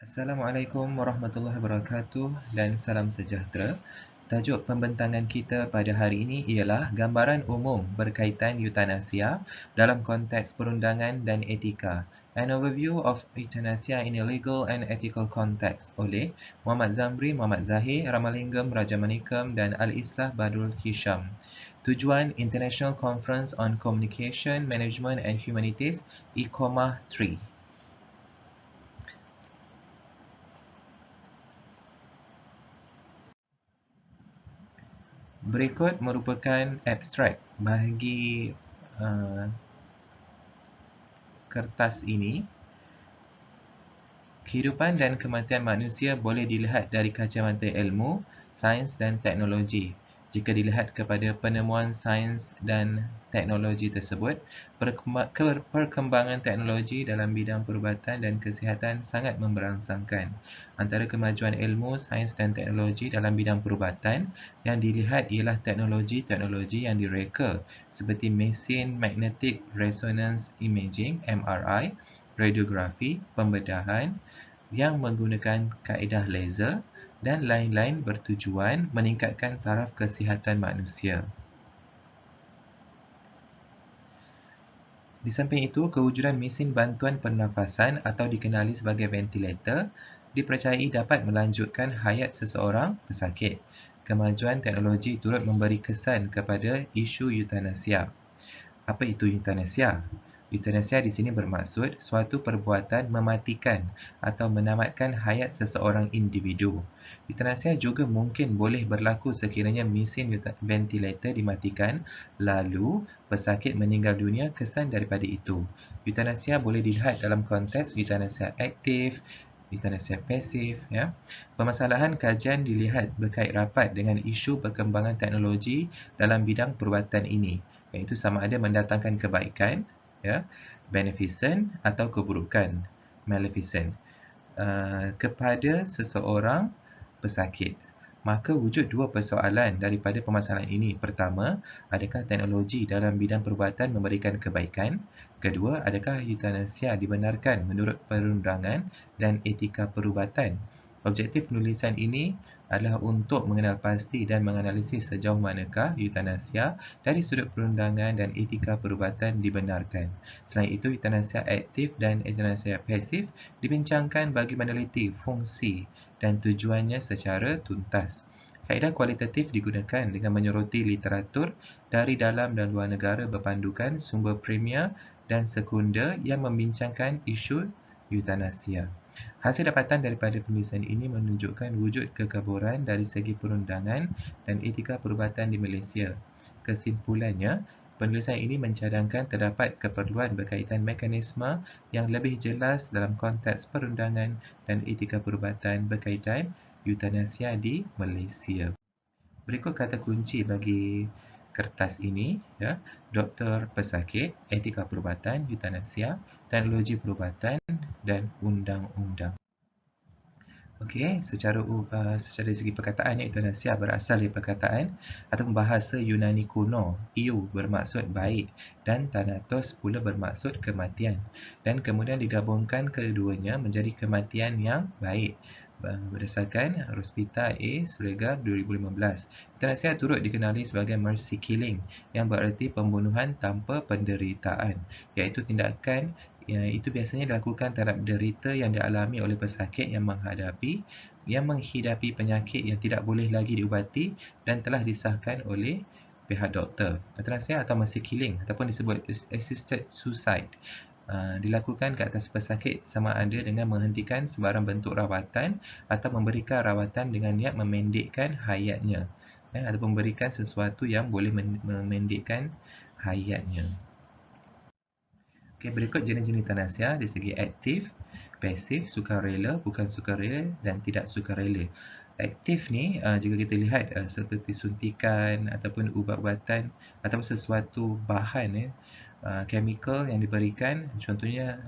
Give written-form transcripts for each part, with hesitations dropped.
Assalamualaikum warahmatullahi wabarakatuh dan salam sejahtera. Tajuk pembentangan kita pada hari ini ialah gambaran umum berkaitan eutanasia dalam konteks perundangan dan etika. An overview of euthanasia in a legal and ethical context oleh Muhammad Zamri, Muhammad Zahir, Ramalingam Rajamanikam dan Al-Islah Badrul Hisham. Tujuan International Conference on Communication, Management and Humanities, ICOMA 3. Berikut merupakan abstrak bagi kertas ini. Kehidupan dan kematian manusia boleh dilihat dari kacamata ilmu, sains dan teknologi. Jika dilihat kepada penemuan sains dan teknologi tersebut, perkembangan teknologi dalam bidang perubatan dan kesihatan sangat memberangsangkan. Antara kemajuan ilmu, sains dan teknologi dalam bidang perubatan yang dilihat ialah teknologi-teknologi yang direka seperti mesin magnetic resonance imaging (MRI), radiografi, pembedahan yang menggunakan kaedah laser dan lain-lain bertujuan meningkatkan taraf kesihatan manusia. Di samping itu, kewujudan mesin bantuan pernafasan atau dikenali sebagai ventilator dipercayai dapat melanjutkan hayat seseorang pesakit. Kemajuan teknologi turut memberi kesan kepada isu eutanasia. Apa itu eutanasia? Eutanasia di sini bermaksud suatu perbuatan mematikan atau menamatkan hayat seseorang individu. Eutanasia juga mungkin boleh berlaku sekiranya mesin ventilator dimatikan lalu pesakit meninggal dunia kesan daripada itu. Eutanasia boleh dilihat dalam konteks eutanasia aktif, eutanasia pasif. Permasalahan kajian dilihat berkait rapat dengan isu perkembangan teknologi dalam bidang perubatan ini, iaitu sama ada mendatangkan kebaikan, beneficent atau keburukan, maleficent, kepada seseorang pesakit. Maka wujud dua persoalan daripada permasalahan ini. Pertama, adakah teknologi dalam bidang perubatan memberikan kebaikan? Kedua, adakah eutanasia dibenarkan menurut perundangan dan etika perubatan? Objektif penulisan ini adalah untuk mengenal pasti dan menganalisis sejauh manakah eutanasia dari sudut perundangan dan etika perubatan dibenarkan. Selain itu, eutanasia aktif dan eutanasia pasif dibincangkan bagi meneliti fungsi dan tujuannya secara tuntas. Kaedah kualitatif digunakan dengan menyoroti literatur dari dalam dan luar negara berpandukan sumber premier dan sekunder yang membincangkan isu eutanasia. Hasil dapatan daripada penulisan ini menunjukkan wujud kekaburan dari segi perundangan dan etika perubatan di Malaysia. Kesimpulannya, penulisan ini mencadangkan terdapat keperluan berkaitan mekanisme yang lebih jelas dalam konteks perundangan dan etika perubatan berkaitan eutanasia di Malaysia. Berikut kata kunci bagi kertas ini, doktor pesakit, etika perubatan, eutanasia, teknologi perubatan dan undang-undang. Okey, secara segi perkataan, eutanasia berasal dari perkataan ataupun bahasa Yunani kuno. Eu bermaksud baik dan thanatos pula bermaksud kematian. Dan kemudian digabungkan keduanya menjadi kematian yang baik. Berdasarkan Roswitha A. Sregar 2015. Eutanasia turut dikenali sebagai mercy killing yang bererti pembunuhan tanpa penderitaan, iaitu tindakan itu biasanya dilakukan terhadap derita yang dialami oleh pesakit yang menghidapi penyakit yang tidak boleh lagi diubati dan telah disahkan oleh pihak doktor. Eutanasia atau mercy killing ataupun disebut assisted suicide dilakukan ke atas pesakit sama ada dengan menghentikan sebarang bentuk rawatan atau memberikan rawatan dengan niat memendekkan hayatnya, ataupun memberikan sesuatu yang boleh memendekkan hayatnya. Okey, berikut jenis-jenis eutanasia dari segi aktif, pasif, sukarela, bukan sukarela dan tidak sukarela. Aktif ni jika kita lihat seperti suntikan ataupun ubat-ubatan ataupun sesuatu bahan chemical yang diberikan, contohnya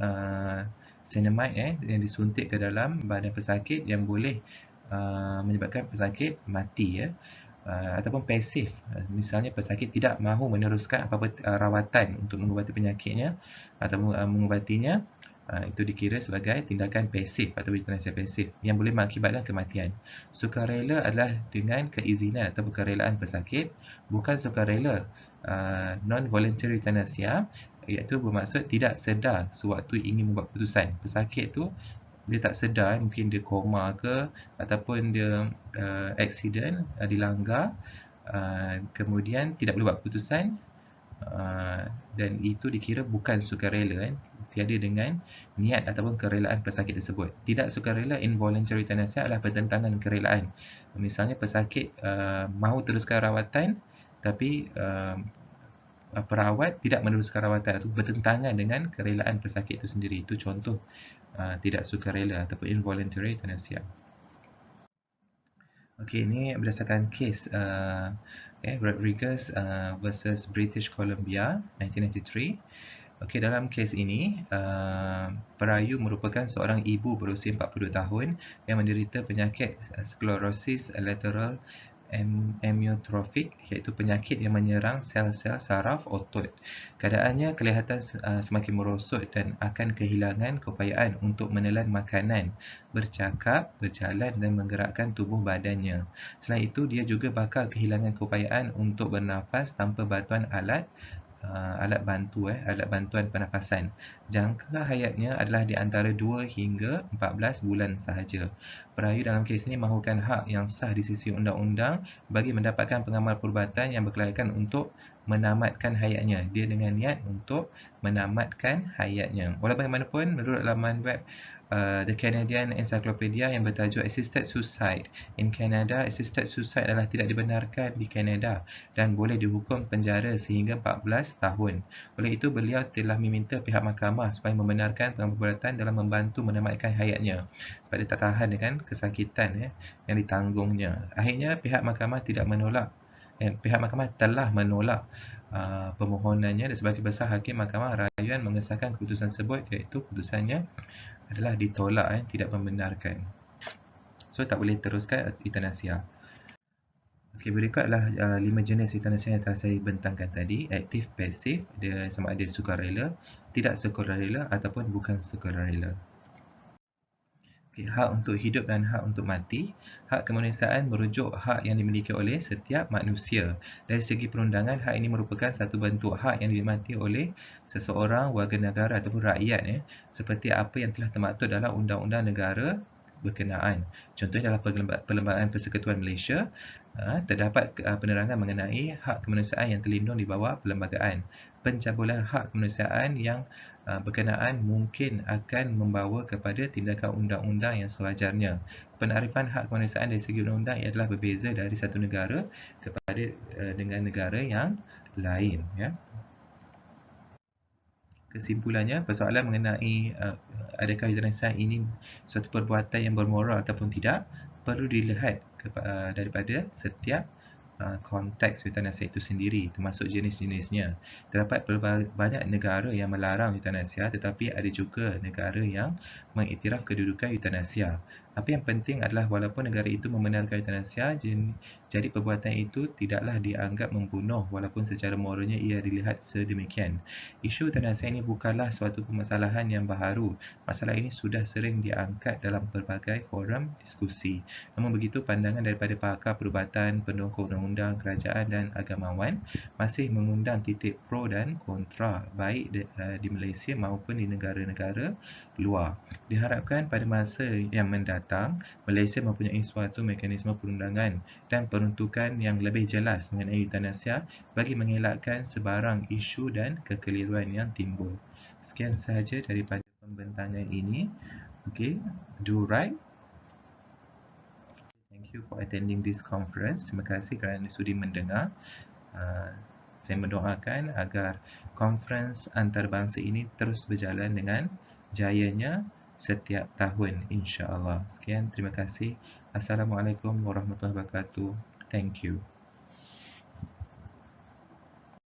cyanamide yang disuntik ke dalam badan pesakit yang boleh menyebabkan pesakit mati. Ataupun pasif, misalnya pesakit tidak mahu meneruskan apa-apa rawatan untuk mengubati penyakitnya atau mengubatinya, Itu dikira sebagai tindakan pasif atau euthanasia pasif yang boleh mengakibatkan kematian. Sukarela adalah dengan keizinan atau kerelaan pesakit, bukan sukarela. Non-voluntary euthanasia iaitu bermaksud tidak sedar sewaktu ingin membuat keputusan. Pesakit tu dia tak sedar, mungkin dia koma ke ataupun dia accident, dilanggar, kemudian tidak boleh buat keputusan, dan itu dikira bukan sukarela, tiada dengan niat ataupun kerelaan pesakit tersebut. Tidak sukarela involuntary euthanasia adalah bertentangan kerelaan. Misalnya pesakit mahu teruskan rawatan tapi perawat tidak meneruskan rawatan, itu bertentangan dengan kerelaan pesakit itu sendiri. Itu contoh tidak sukarela ataupun involuntary euthanasia. Okey, ini berdasarkan kes Rodriguez versus British Columbia 1993. Okey, dalam kes ini perayu merupakan seorang ibu berusia 42 tahun yang menderita penyakit sklerosis lateral amyotrophic, iaitu penyakit yang menyerang sel-sel saraf otot. Keadaannya kelihatan semakin merosot dan akan kehilangan keupayaan untuk menelan makanan, bercakap, berjalan dan menggerakkan tubuh badannya. Selain itu, dia juga bakal kehilangan keupayaan untuk bernafas tanpa bantuan alat bantuan pernafasan. Jangka hayatnya adalah di antara 2 hingga 14 bulan sahaja. Perayu dalam kes ini mahukan hak yang sah di sisi undang-undang bagi mendapatkan pengamal perubatan yang berkelayakan untuk menamatkan hayatnya. Dia dengan niat untuk menamatkan hayatnya. Walau bagaimanapun, menurut laman web The Canadian Encyclopedia yang bertajuk Assisted Suicide in Canada, assisted suicide adalah tidak dibenarkan di Kanada dan boleh dihukum penjara sehingga 14 tahun. Oleh itu, beliau telah meminta pihak mahkamah supaya membenarkan pengambilan dalam membantu menamatkan hayatnya sebab dia tak tahan dengan kesakitan yang ditanggungnya. Akhirnya, pihak mahkamah telah menolak permohonannya dan sebagai besar hakim mahkamah rayuan mengesahkan keputusan tersebut, iaitu keputusannya adalah ditolak, tidak membenarkan. So, tak boleh teruskan euthanasia. Okey, berikut adalah 5 jenis euthanasia yang telah saya bentangkan tadi. Aktif, pasif, dia sama ada sukarela, tidak sukarela ataupun bukan sukarela. Okay, hak untuk hidup dan hak untuk mati. Hak kemanusiaan merujuk hak yang dimiliki oleh setiap manusia. Dari segi perundangan, hak ini merupakan satu bentuk hak yang dinikmati oleh seseorang warga negara ataupun rakyat, seperti apa yang telah termaktub dalam undang-undang negara berkenaan. Contohnya dalam Perlembagaan Persekutuan Malaysia, terdapat penerangan mengenai hak kemanusiaan yang terlindung di bawah perlembagaan. Pencabulan hak kemanusiaan yang berkenaan mungkin akan membawa kepada tindakan undang-undang yang sewajarnya. Penarifan hak kemanusiaan dari segi undang-undang adalah berbeza dari satu negara kepada dengan negara yang lain. Kesimpulannya, persoalan mengenai adakah euthanasia ini suatu perbuatan yang bermoral ataupun tidak perlu dilihat daripada setiap konteks euthanasia itu sendiri, termasuk jenis-jenisnya. Terdapat banyak negara yang melarang euthanasia, tetapi ada juga negara yang mengiktiraf kedudukan euthanasia. Apa yang penting adalah walaupun negara itu membenarkan euthanasia, jadi perbuatan itu tidaklah dianggap membunuh walaupun secara moralnya ia dilihat sedemikian. Isu euthanasia ini bukanlah suatu permasalahan yang baharu. Masalah ini sudah sering diangkat dalam pelbagai forum diskusi. Namun begitu, pandangan daripada pakar perubatan, pendongkor undang-undang, kerajaan dan agamawan masih mengundang titik pro dan kontra, baik di Malaysia maupun di negara-negara luar. Diharapkan pada masa yang mendatang, Malaysia mempunyai suatu mekanisme perundangan dan peruntukan yang lebih jelas mengenai euthanasia bagi mengelakkan sebarang isu dan kekeliruan yang timbul. Sekian sahaja daripada pembentangan ini. Okay, do right. Thank you for attending this conference. Terima kasih kerana sudi mendengar. Saya mendoakan agar conference antarabangsa ini terus berjalan dengan jayanya setiap tahun, insya-Allah. Sekian, terima kasih. Assalamualaikum warahmatullahi wabarakatuh. Thank you.